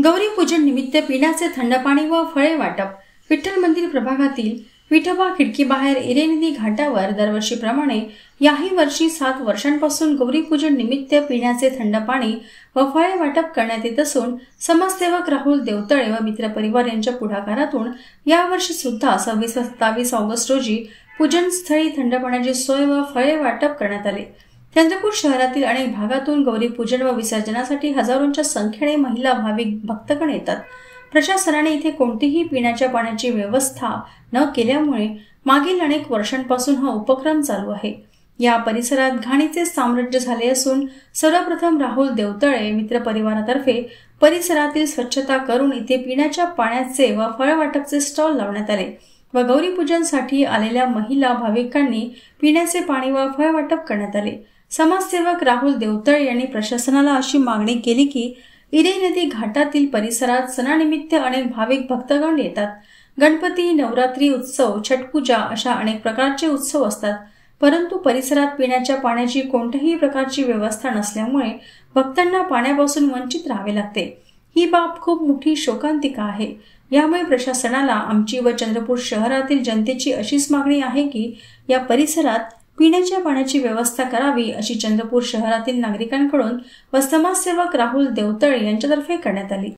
गौरी पूजन निमित्त पिण्याचे थंड पाणी व फळे वाटप। विठ्ठल मंदिर प्रभागातील विठोबा खिडकी बाहेर इरेनदी घाटावर दरवर्षीप्रमाणे याही वर्षी 7 वर्षांपासून गौरी पूजन निमित्त पिण्याचे थंड पाणी व फळे वाटप करण्यात येत असून समाजसेवक राहुल देवतळे व मित्रपरिवार यांच्या पुढाकारातून यावर्षी सुद्धा 26 व 27 ऑगस्ट रोजी पूजन स्थळी थंड पाण्याची सोय व फळे वाटप करण्यात आले। चंद्रपूर शहरातील अनेक भागातून गौरी पूजन व विसर्जनासाठी हजारोंच्या संख्येने महिला भाविक भक्तगण येतात। प्रशासनाने इथे कोणतीही पिण्याच्या पाण्याची व्यवस्था न केल्यामुळे मागील अनेक वर्षांपासून हा उपक्रम चालू आहे। या परिसरात घाणीचे साम्राज्य झाले असून सर्वप्रथम राहुल देवतळे मित्र परिवारातर्फे परिसरातील स्वच्छता करून इथे पिण्याच्या पाण्याचे व फळ वाटपचे स्टॉल लावण्यात आले व गौरी पूजनसाठी आलेल्या महिला भाविकांनी पिण्याचे पाणी व फळ वाटप करण्यात आले। समाजसेवक राहुल देवतळे यांनी प्रशासनाला अशी मागणी केली की इरेनदी घाटातील परिसरात सणानिमित्त अनेक भाविक भक्तगण येतात। गणपती, नवरात्री उत्सव, छटपूजा अशा अनेक प्रकारचे उत्सव असतात, परंतु परिसरात पिण्याच्या पाण्याची कोणत्याही प्रकारची व्यवस्था नसल्यामुळे भक्तांना पाण्यापासून वंचित राहावे लागते। ही बाब खूप मोठी शोकांतिका आहे। यामुळे प्रशासनाला आमची व चंद्रपूर शहरातील जनतेची अशीच मागणी आहे की या परिसरात पिण्याच्या पाण्याची व्यवस्था करावी अशी चंद्रपूर शहरातील नागरिकांकडून व समाजसेवक राहुल देवतळे यांच्यातर्फे करण्यात आली।